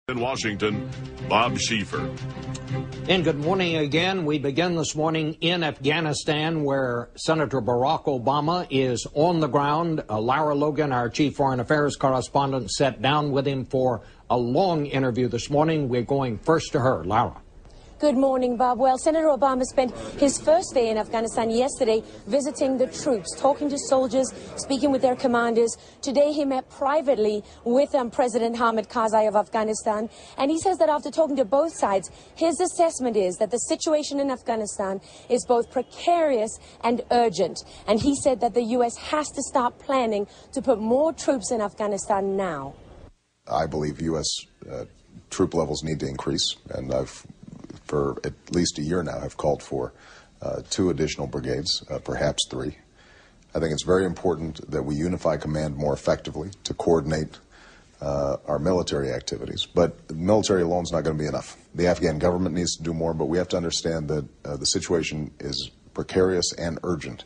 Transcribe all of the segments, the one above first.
In Washington, Bob Schieffer. And good morning again. We begin this morning in Afghanistan, where Senator Barack Obama is on the ground. Lara Logan, our chief foreign affairs correspondent, sat down with him for a long interview this morning. We're going first to her. Lara. Good morning, Bob. Well, Senator Obama spent his first day in Afghanistan yesterday visiting the troops, talking to soldiers, speaking with their commanders. Today he met privately with President Hamid Karzai of Afghanistan, and he says that after talking to both sides, his assessment is that the situation in Afghanistan is both precarious and urgent. And he said that the U.S. has to start planning to put more troops in Afghanistan now. I believe U.S. Troop levels need to increase, and for at least a year now, have called for 2 additional brigades, perhaps 3. I think it's very important that we unify command more effectively to coordinate our military activities. But military alone is not going to be enough. The Afghan government needs to do more, but we have to understand that the situation is precarious and urgent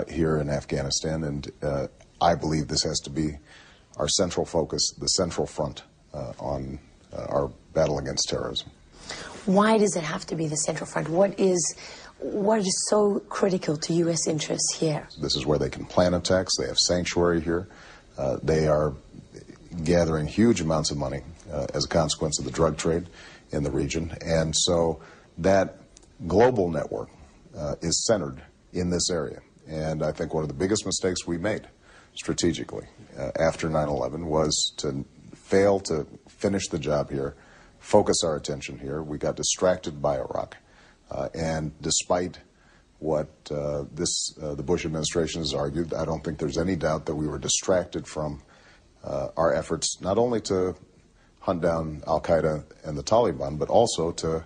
here in Afghanistan, and I believe this has to be our central focus, the central front on our battle against terrorism. Why does it have to be the central front? What is so critical to U.S. interests here? This is where they can plan attacks. They have sanctuary here. They are gathering huge amounts of money as a consequence of the drug trade in the region. And so that global network is centered in this area. And I think one of the biggest mistakes we made strategically after 9/11 was to fail to finish the job here, focus our attention here. We got distracted by Iraq. And despite what the Bush administration has argued, I don't think there's any doubt that we were distracted from our efforts not only to hunt down al-Qaeda and the Taliban, but also to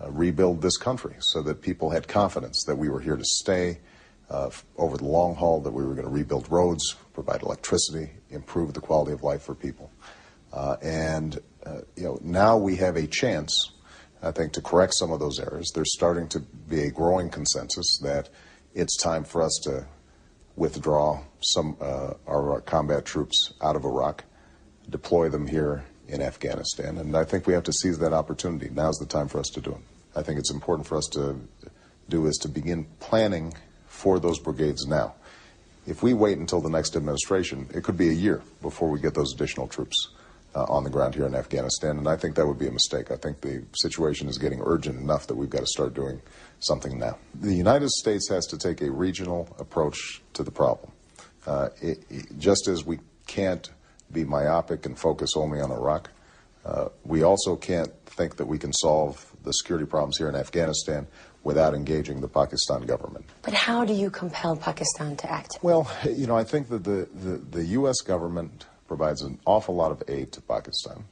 rebuild this country so that people had confidence that we were here to stay over the long haul, that we were going to rebuild roads, provide electricity, improve the quality of life for people. Now we have a chance, I think, to correct some of those errors. There's starting to be a growing consensus that it's time for us to withdraw some our combat troops out of Iraq, deploy them here in Afghanistan, and I think we have to seize that opportunity. Now's the time for us to do it. I think it's important for us to do is to begin planning for those brigades now. If we wait until the next administration, it could be a year before we get those additional troops on the ground here in Afghanistan, and I think that would be a mistake. I think the situation is getting urgent enough that we've got to start doing something now. The United States has to take a regional approach to the problem. Just as we can't be myopic and focus only on Iraq, we also can't think that we can solve the security problems here in Afghanistan without engaging the Pakistan government. But how do you compel Pakistan to act? Well, I think that the U.S. government provides an awful lot of aid to Pakistan,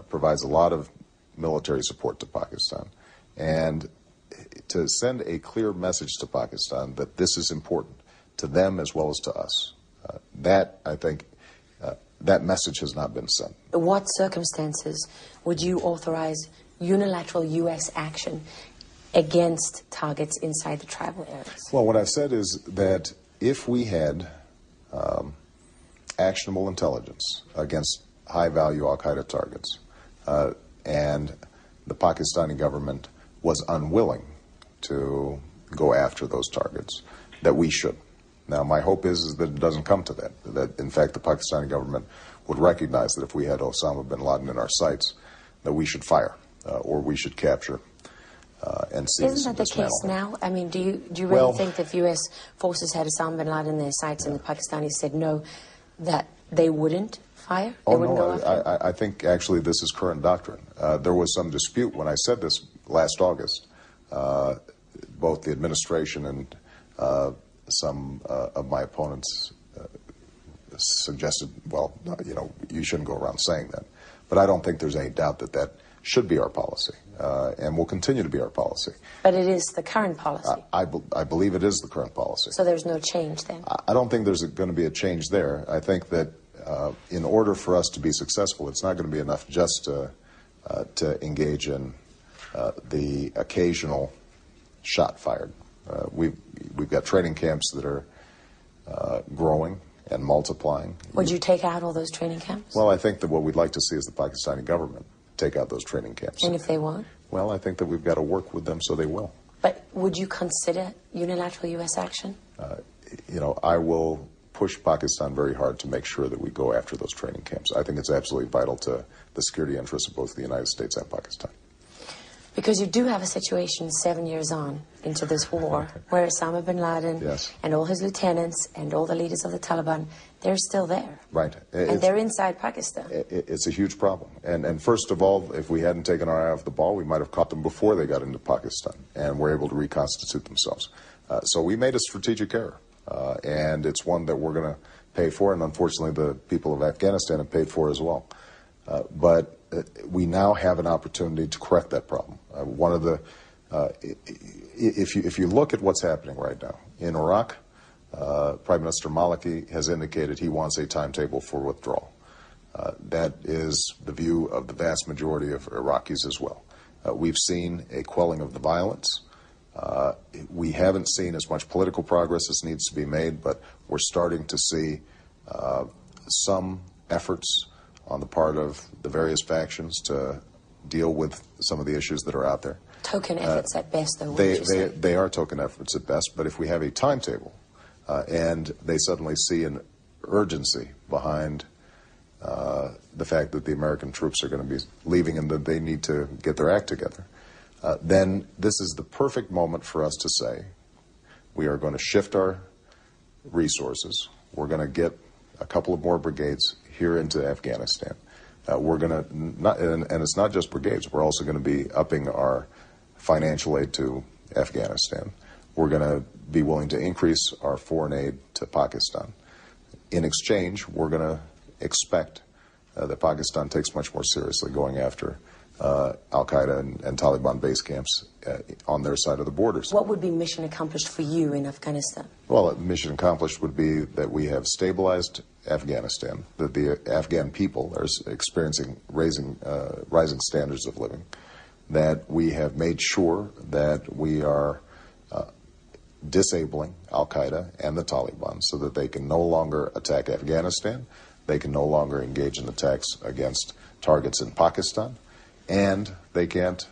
provides a lot of military support to Pakistan, and to send a clear message to Pakistan that this is important to them as well as to us. I think, that message has not been sent. In what circumstances would you authorize unilateral U.S. action against targets inside the tribal areas? Well, what I've said is that if we had actionable intelligence against high-value al-Qaeda targets, and the Pakistani government was unwilling to go after those targets, that we should. Now, my hope is that it doesn't come to that in fact the Pakistani government would recognize that if we had Osama bin Laden in our sights, that we should fire, or we should capture and seize. Isn't that the case now? I mean, do you really think that if U.S. forces had Osama bin Laden in their sights and the Pakistanis said no, that they wouldn't fire? They wouldn't go after? I think actually this is current doctrine. There was some dispute when I said this last August. Both the administration and some of my opponents suggested, well, you shouldn't go around saying that. But I don't think there's any doubt that that should be our policy, and will continue to be our policy. But it is the current policy? I believe it is the current policy. So there's no change then? I don't think there's going to be a change there. I think that in order for us to be successful, it's not going to be enough just to engage in the occasional shot fired. We've got training camps that are growing and multiplying. Would you take out all those training camps? Well, I think that what we'd like to see is the Pakistani government take out those training camps. And if they won't? Well, I think that we've got to work with them so they will. But would you consider unilateral U.S. action? I will push Pakistan very hard to make sure that we go after those training camps. I think it's absolutely vital to the security interests of both the United States and Pakistan. Because you do have a situation 7 years on into this war where Osama bin Laden and all his lieutenants and all the leaders of the Taliban, they're still there. Right. And they're inside Pakistan. It's a huge problem. And first of all, if we hadn't taken our eye off the ball, we might have caught them before they got into Pakistan and were able to reconstitute themselves. So we made a strategic error, and it's one that we're going to pay for, and unfortunately the people of Afghanistan have paid for as well. But we now have an opportunity to correct that problem. One of the, if you look at what's happening right now in Iraq, Prime Minister Maliki has indicated he wants a timetable for withdrawal. That is the view of the vast majority of Iraqis as well. We've seen a quelling of the violence. We haven't seen as much political progress as needs to be made, but we're starting to see some efforts on the part of the various factions to deal with some of the issues that are out there. Token efforts at best, though. They are token efforts at best, but if we have a timetable and they suddenly see an urgency behind the fact that the American troops are going to be leaving and that they need to get their act together, then this is the perfect moment for us to say, we are going to shift our resources. We're going to get a couple of more brigades here into Afghanistan. We're going to, and it's not just brigades, we're also going to be upping our financial aid to Afghanistan. We're going to be willing to increase our foreign aid to Pakistan. In exchange, we're going to expect that Pakistan takes much more seriously going after Al-Qaeda and Taliban base camps on their side of the borders. What would be mission accomplished for you in Afghanistan? Well, mission accomplished would be that we have stabilized Afghanistan, that the Afghan people are experiencing rising standards of living, that we have made sure that we are disabling Al-Qaeda and the Taliban so that they can no longer attack Afghanistan, they can no longer engage in attacks against targets in Pakistan, and they can't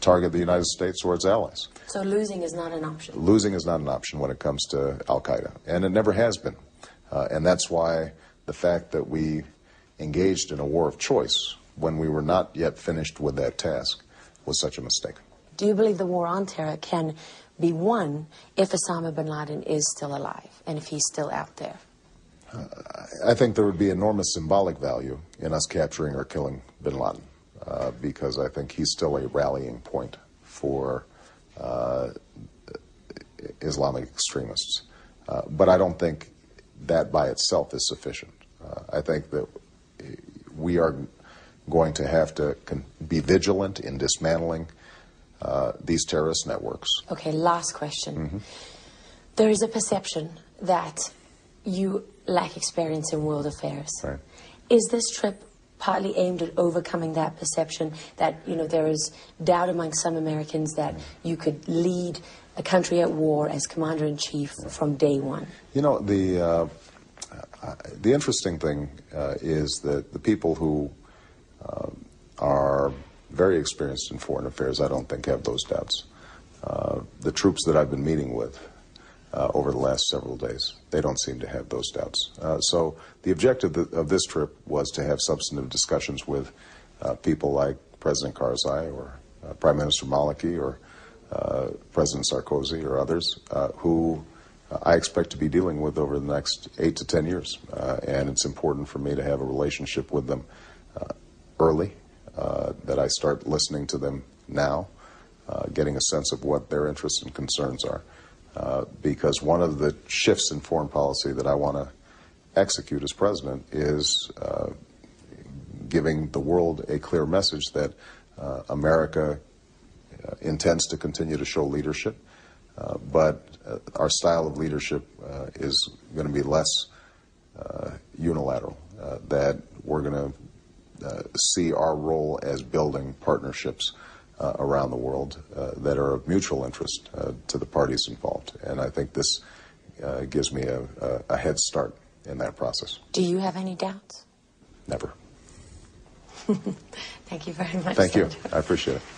target the United States or its allies. So losing is not an option? Losing is not an option when it comes to Al-Qaeda, and it never has been. And that's why the fact that we engaged in a war of choice when we were not yet finished with that task was such a mistake. Do you believe the war on terror can be won if Osama bin Laden is still alive and if he's still out there? I think there would be enormous symbolic value in us capturing or killing bin Laden, because I think he's still a rallying point for Islamic extremists. But I don't think that by itself is sufficient. I think that we are going to have to be vigilant in dismantling these terrorist networks. Okay, last question. There is a perception that you lack experience in world affairs. Right. Is this trip partly aimed at overcoming that perception that, you know, there is doubt among some Americans that you could lead a country at war as commander-in-chief from day one? You know, the interesting thing is that the people who are very experienced in foreign affairs, I don't think have those doubts. The troops that I've been meeting with over the last several days, they don't seem to have those doubts. So the objective of this trip was to have substantive discussions with people like President Karzai or Prime Minister Maliki or President Sarkozy or others who I expect to be dealing with over the next 8 to 10 years. And it's important for me to have a relationship with them early, that I start listening to them now, getting a sense of what their interests and concerns are. Because one of the shifts in foreign policy that I want to execute as president is giving the world a clear message that America intends to continue to show leadership, but our style of leadership is going to be less unilateral, that we're going to see our role as building partnerships around the world that are of mutual interest to the parties involved. And I think this gives me a head start in that process. Do you have any doubts? Never. Thank you very much. Thank you. Senator. I appreciate it.